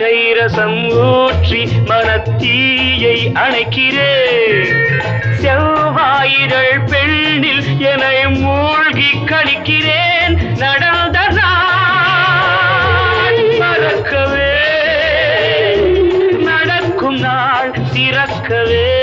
திராட்சை ரசம் ஊற்றி மனத்தீயை அணைக்கிறேன். செவ்வாயிரள் பெண்ணில் என்னை மூழ்கி கழிக்கிறேன். நடந்த நாள் மறக்கவே, நடக்கும் நாள் திறக்கவே.